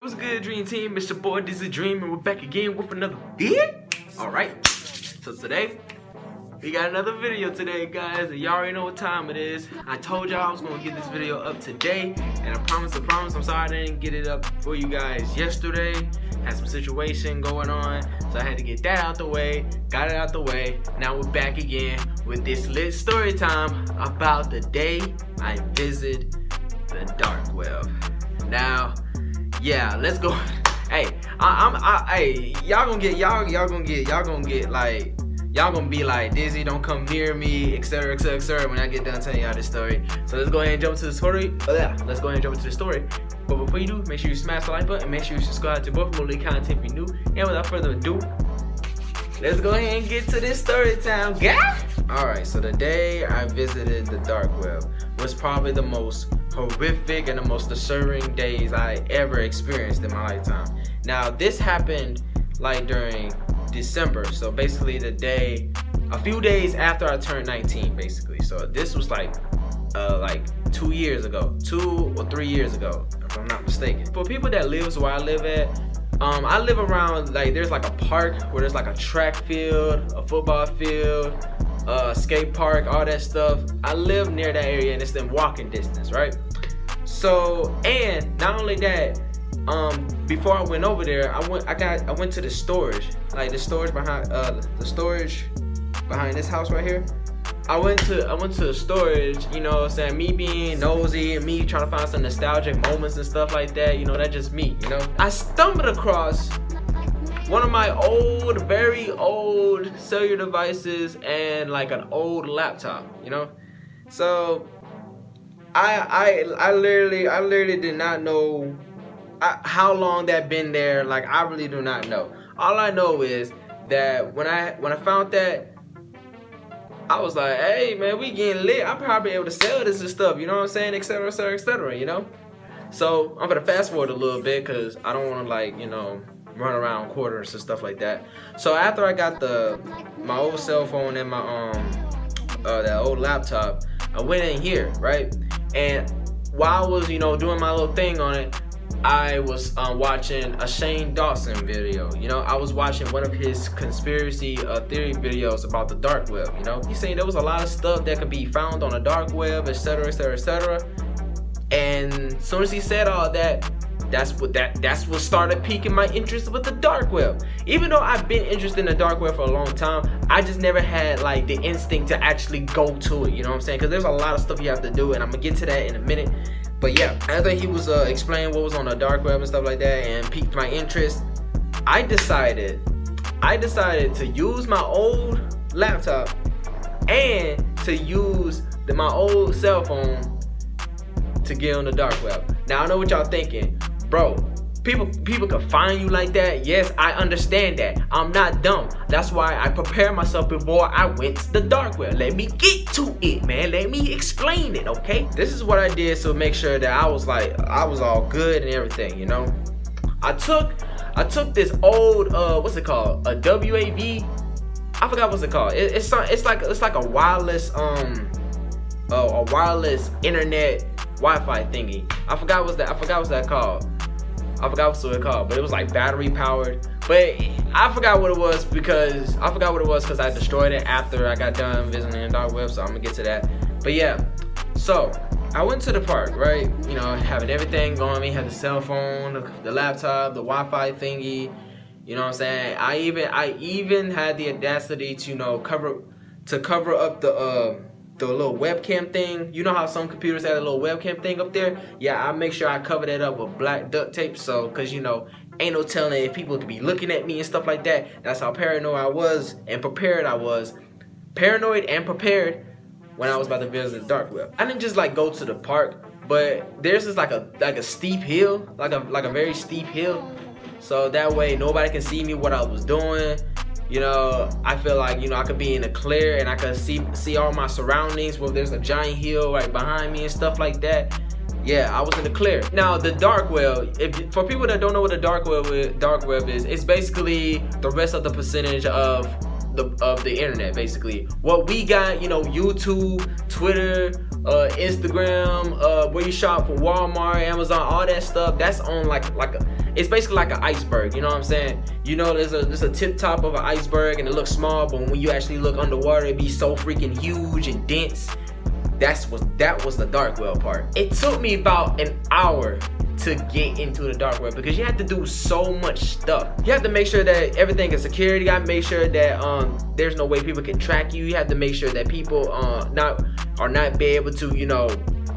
What's good, Dream Team? It's your boy, this is Dream, and we're back again with another video. Alright, so today, we got another video today, guys, and y'all already know what time it is. I told y'all I was going to get this video up today, and I promise, I'm sorry I didn't get it up for you guys yesterday. Had some situation going on, so I had to get that out the way, got it out the way. Now we're back again with this lit story time about the day I visit the dark web. Now, yeah, let's go. Hey, hey, y'all gonna be like, Dizzy, don't come near me, etc., etc., etc. when I get done telling y'all this story. So let's go ahead and jump to the story. Let's go ahead and jump into the story. But before you do, make sure you smash the like button, make sure you subscribe to both Molly content if you're new. And without further ado, let's go ahead and get to this story time, guys. Alright, so the day I visited the dark web was probably the most horrific and the most disturbing days I ever experienced in my lifetime. Now, this happened like during December, so basically a few days after I turned 19, basically. So this was like 2 years ago, 2 or 3 years ago, if I'm not mistaken. For people that lives where I live at, I live around, like, there's like a park where there's like a track field, a football field, skate park, all that stuff. I live near that area and it's in walking distance, right? So, and not only that, before I went over there, I went to the storage, like the storage behind this house right here. I went to the storage, you know what I'm saying, me being nosy and me trying to find some nostalgic moments and stuff like that, you know, that's just me, you know. I stumbled across one of my very old cellular devices and like an old laptop, you know. So I literally did not know how long that been there. Like, I really do not know. All I know is that when I found that, I was like, hey man, we getting lit. I'm probably able to sell this and stuff, you know what I'm saying, etc., etc., etc., you know. So I'm gonna fast forward a little bit because I don't want to, like, you know, run around quarters and stuff like that. So after I got my old cell phone and my that old laptop, I went in here, right? And while I was, you know, doing my little thing on it, I was watching a Shane Dawson video. You know, I was watching one of his conspiracy theory videos about the dark web. You know, he's saying there was a lot of stuff that could be found on the dark web, etc., etc., etc. And as soon as he said all that, that's what started piquing my interest with the dark web. Even though I've been interested in the dark web for a long time, I just never had like the instinct to actually go to it. You know what I'm saying? Because there's a lot of stuff you have to do, and I'm gonna get to that in a minute. But yeah, after he was explaining what was on the dark web and stuff like that and piqued my interest, I decided to use my old laptop and to use my old cell phone to get on the dark web. Now, I know what y'all thinking, bro. People can find you like that. Yes, I understand that. I'm not dumb. That's why I prepared myself before I went to the dark web. Let me get to it, man. Let me explain it, okay? This is what I did to make sure that I was all good and everything, you know. I took this old what's it called? A WAV? I forgot what's it called. It's like a wireless internet Wi-Fi thingy. I forgot what's that called. I forgot what it called, but it was like battery powered. But I forgot what it was because I destroyed it after I got done visiting the dark web. So I'm gonna get to that. But yeah, so I went to the park, right? You know, having everything going. Me had the cell phone, the laptop, the Wi-Fi thingy. You know what I'm saying? I even had the audacity to, you know, cover up the little webcam thing. You know how some computers have a little webcam thing up there? Yeah, I make sure I cover that up with black duct tape, so, cause you know, ain't no telling if people could be looking at me and stuff like that. That's how paranoid I was and prepared I was. Paranoid and prepared when I was about to visit the dark web. I didn't just like go to the park, but there's just like a steep hill, like a very steep hill. So that way nobody can see me what I was doing. You know, I feel like, you know, I could be in the clear and I could see all my surroundings. Well, there's a giant hill right behind me and stuff like that. Yeah, I was in the clear. Now, the dark web, for people that don't know what the dark web is, it's basically the rest of the percentage of the internet, basically. What we got, you know, YouTube, Twitter, Instagram, where you shop for Walmart, Amazon, all that stuff, that's on like it's basically like an iceberg, you know what I'm saying? You know, there's a tip top of an iceberg and it looks small, but when you actually look underwater, it be so freaking huge and dense. That was the dark web part. It took me about an hour to get into the dark web because you have to do so much stuff. You have to make sure that everything is secure. You gotta make sure that there's no way people can track you. You have to make sure that people are not be able to, you know,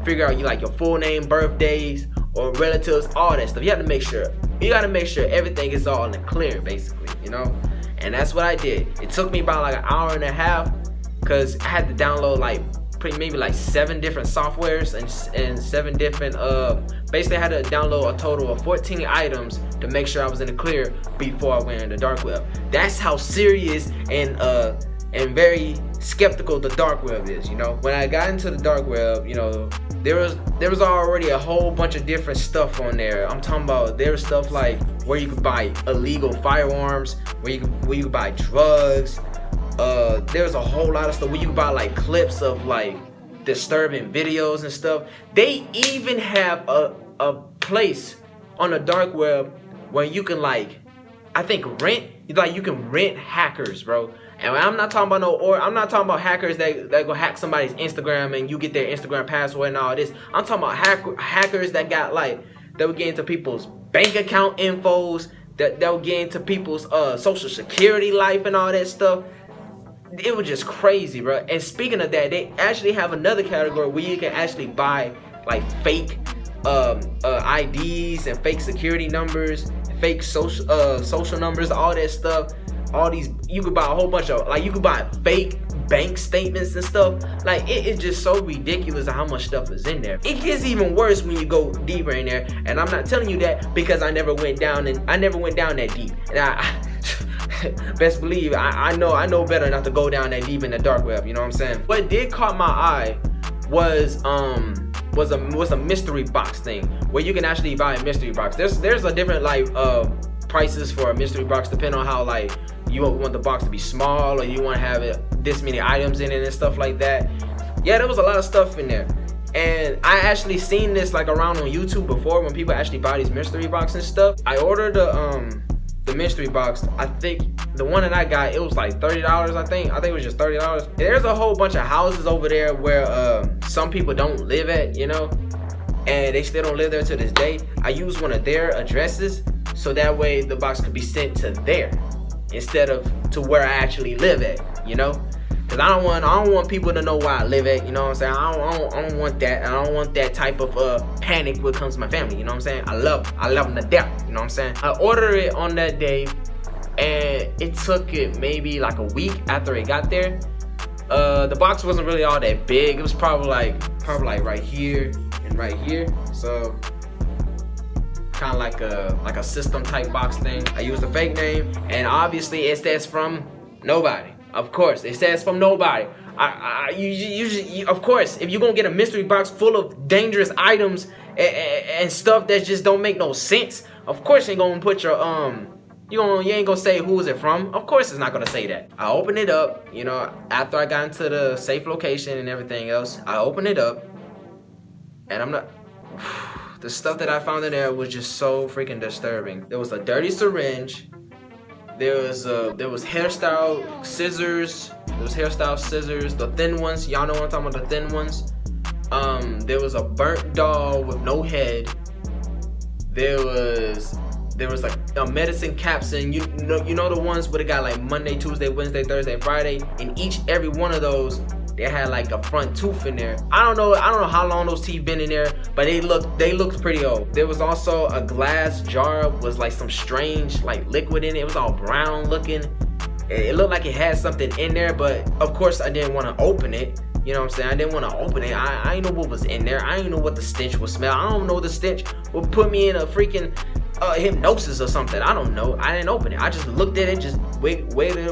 figure out your full name, birthdays, or relatives, all that stuff. You have to make sure. You gotta make sure everything is all in the clear, basically, you know. And that's what I did. It took me about like an hour and a half because I had to download maybe 7 different softwares and 7 different basically I had to download a total of 14 items to make sure I was in the clear before I went in the dark web. That's how serious and very skeptical the dark web is, you know. When I got into the dark web, you know, there was already a whole bunch of different stuff on there. I'm talking about there was stuff like where you could buy illegal firearms, where you could buy drugs. There's a whole lot of stuff where you can buy like clips of like disturbing videos and stuff. They even have a place on the dark web where you can I think you can rent hackers, bro. And I'm not talking about hackers that go hack somebody's Instagram and you get their Instagram password and all this. I'm talking about hackers that would get into people's bank account infos, that would get into people's social security life and all that stuff. It was just crazy, bro. And speaking of that, they actually have another category where you can actually buy fake IDs and fake security numbers, fake social numbers, all that stuff. All these, you could buy a whole bunch of you could buy fake bank statements and stuff. It is just so ridiculous how much stuff is in there. It gets even worse when you go deeper in there. And I'm not telling you that because I never went down that deep. And best believe I know better not to go down that deep in the dark web, you know what I'm saying? What did caught my eye was a mystery box thing where you can actually buy a mystery box. There's a different prices for a mystery box depending on how you want the box to be small or you want to have this many items in it and stuff like that. Yeah, there was a lot of stuff in there. And I actually seen this around on YouTube before when people actually buy these mystery boxes and stuff. I ordered the mystery box. I think the one that I got, it was $30. I think it was just $30. There's a whole bunch of houses over there where some people don't live at, you know, and they still don't live there to this day. I used one of their addresses so that way the box could be sent to there instead of to where I actually live at, you know. Cause I don't want people to know where I live at, you know what I'm saying? I don't want that. I don't want that type of panic when it comes to my family, you know what I'm saying? I love them to death, you know what I'm saying? I ordered it on that day, and it took it maybe a week after it got there. The box wasn't really all that big. It was probably right here and right here. So kind of like a system type box thing. I used a fake name, and obviously it says from nobody. Of course, it says from nobody. Of course, if you're gonna get a mystery box full of dangerous items and stuff that just don't make no sense, of course you ain't gonna put your you ain't gonna say who is it from. Of course it's not gonna say that. I opened it up, you know, after I got into the safe location and everything else. I opened it up, and the stuff that I found in there was just so freaking disturbing. There was a dirty syringe. There was hairstyle scissors. The thin ones. Y'all know what I'm talking about, the thin ones. There was a burnt doll with no head. There was a medicine capsule. You know the ones where they got Monday, Tuesday, Wednesday, Thursday, Friday. In every one of those, they had a front tooth in there. I don't know how long those teeth been in there, but they looked pretty old. There was also a glass jar with some strange liquid in it. It was all brown looking. It looked like it had something in there, but of course I didn't want to open it. You know what I'm saying? I didn't want to open it. I didn't know what was in there. I didn't know what the stench would smell. I don't know the stench would put me in a freaking hypnosis or something. I don't know. I didn't open it. I just looked at it, just wiggled it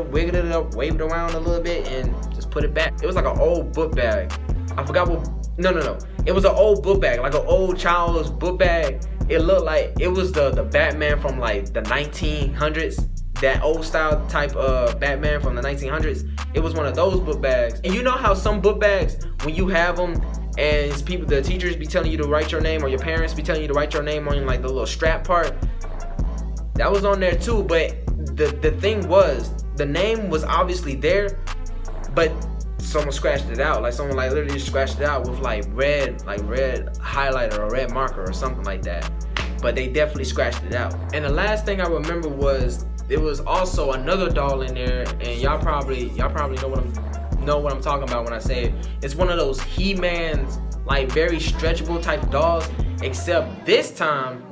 up, waved it around a little bit, and just put it back. It was an old book bag. I forgot what. No. It was an old book bag, an old child's book bag. It looked like it was the Batman from the 1900s. That old style type of Batman from the 1900s. It was one of those book bags. And you know how some book bags, when you have them, and the teachers be telling you to write your name, or your parents be telling you to write your name on the little strap part. That was on there too, but the thing was, the name was obviously there, but someone scratched it out. Like someone like literally scratched it out with like red highlighter or red marker or something like that. But they definitely scratched it out. And the last thing I remember was there was also another doll in there, and y'all probably know what I'm talking about when I say it. It's one of those He-Man's like very stretchable type dolls, except this time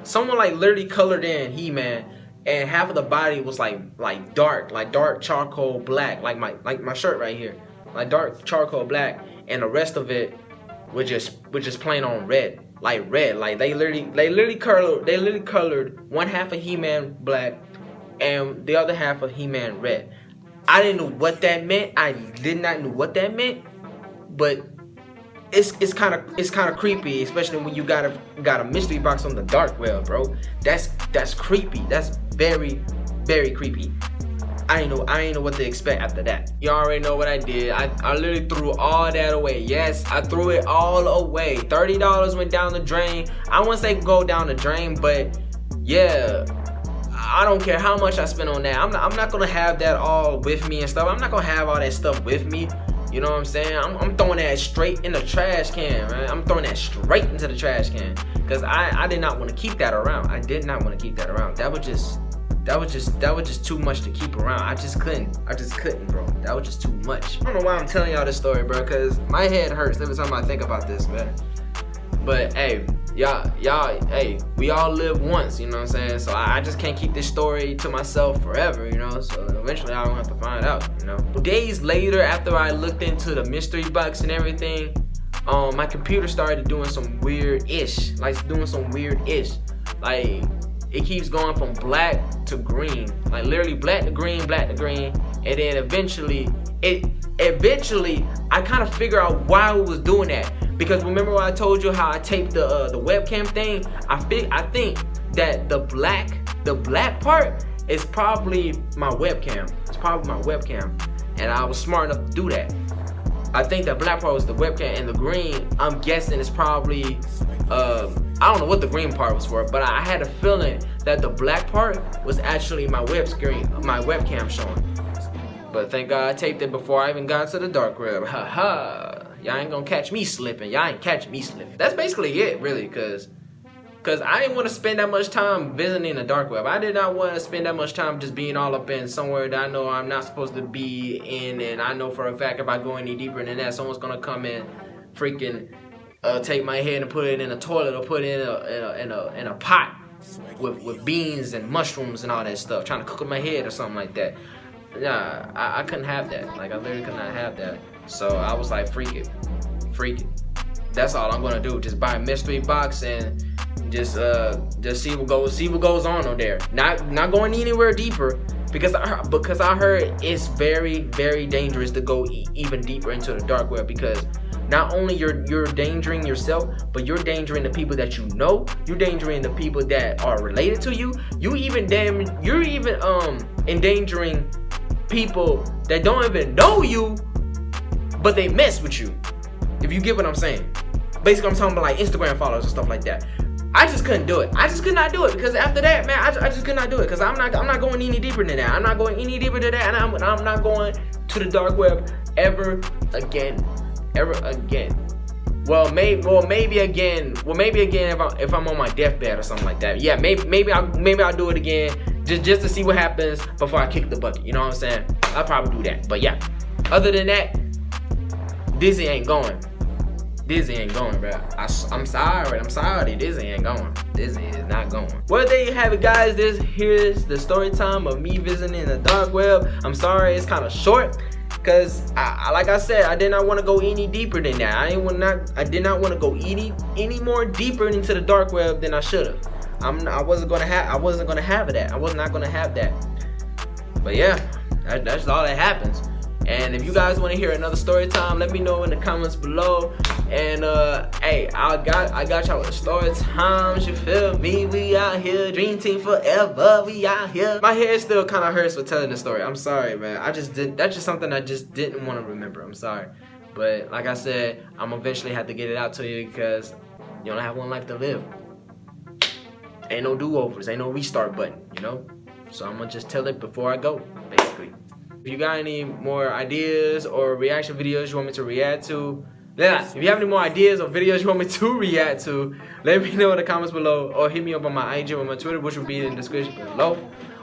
someone like literally colored in He-Man, and half of the body was like dark charcoal black, like my shirt right here, like dark charcoal black, and the rest of it was just plain on red. Like they literally colored one half of He-Man black and the other half of He-Man red. I didn't know what that meant. I did not know what that meant, but it's kind of creepy, especially when you got a mystery box on the dark web, bro. That's creepy. That's very, very creepy. I ain't know what to expect after that. You already know what I did. I literally threw all that away. Yes, I threw it all away. $30 went down the drain. I wouldn't say go down the drain, but yeah, I don't care how much I spent on that. I'm not gonna have that all with me and stuff. I'm not gonna have all that stuff with me. You know what I'm saying? I'm throwing that straight in the trash can, man. I'm throwing that straight into the trash can, because I did not want to keep that around. I did not want to keep that around. That was just too much to keep around. I just couldn't, bro. That was just too much. I don't know why I'm telling y'all this story, bro, because my head hurts every time I think about this, man. But hey, y'all, hey, we all live once, you know what I'm saying? So I just can't keep this story to myself forever, you know? So eventually I don't have to find out, you know? Days later, after I looked into the mystery box and everything, my computer started doing some weird-ish. Like, it keeps going from black to green. Like, literally black to green, and then eventually, I kind of figure out why it was doing that. Because remember when I told you how I taped the webcam thing? I think that the black part is probably my webcam. It's probably my webcam, and I was smart enough to do that. I think the black part was the webcam, and the green, I'm guessing, is probably I don't know what the green part was for, but I had a feeling that the black part was actually my webcam showing. But thank God I taped it before I even got to the dark web. Ha ha. Y'all ain't gonna catch me slipping. Y'all ain't catching me slipping. That's basically it, really, cause I didn't want to spend that much time visiting the dark web. I did not want to spend that much time just being all up in somewhere that I know I'm not supposed to be in, and I know for a fact if I go any deeper than that, someone's gonna come in, freaking take my head and put it in a toilet or put it in a pot with beans and mushrooms and all that stuff, trying to cook in my head or something like that. Nah, I couldn't have that. Like, I literally could not have that. So I was like, freak it. That's all I'm gonna do. Just buy a mystery box and just see what goes on there. Not going anywhere deeper, because I heard it's very, very dangerous to go even deeper into the dark web, because not only you're endangering yourself, but you're endangering the people that you know. You're endangering the people that are related to you. You're even endangering people that don't even know you, but they mess with you. If you get what I'm saying. Basically, I'm talking about like Instagram followers and stuff like that. I just couldn't do it. I just could not do it, because after that, man, I just could not do it, because I'm not going any deeper than that. I'm not going any deeper than that, and I'm not going to the dark web ever again. Well, maybe again if I'm on my deathbed or something like that. Yeah, maybe I'll do it again just to see what happens before I kick the bucket. You know what I'm saying? I'll probably do that. But yeah, other than that, Disney ain't going, bro. I'm sorry. Disney ain't going. Disney is not going. Well, there you have it, guys. Here's the story time of me visiting the dark web. I'm sorry it's kind of short, because like I said, I did not want to go any deeper than that. I did not want to go any more deeper into the dark web than I should have. I wasn't gonna have that. I was not gonna have that. But yeah, that's all that happens. And if you guys want to hear another story time, let me know in the comments below. And hey, I got y'all with the story times. You feel me? We out here, Dream Team forever. We out here. My head still kind of hurts for telling the story. I'm sorry, man. That's just something I just didn't want to remember. I'm sorry. But like I said, I'm eventually have to get it out to you, because you only have one life to live. Ain't no do-overs, ain't no restart button, you know? So I'm gonna just tell it before I go, basically. If you got any more ideas or reaction videos you want me to react to, if you have any more ideas or videos you want me to react to, let me know in the comments below, or hit me up on my IG or my Twitter, which will be in the description below.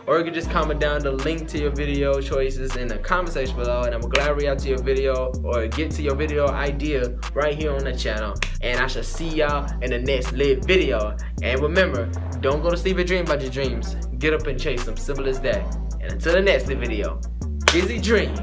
Or you can just comment down the link to your video choices in the comment section below, and I'm glad to react to your video or get to your video idea right here on the channel. And I shall see y'all in the next lit video. And remember, don't go to sleep and dream about your dreams. Get up and chase them, simple as that. And until the next lit video, busy dream.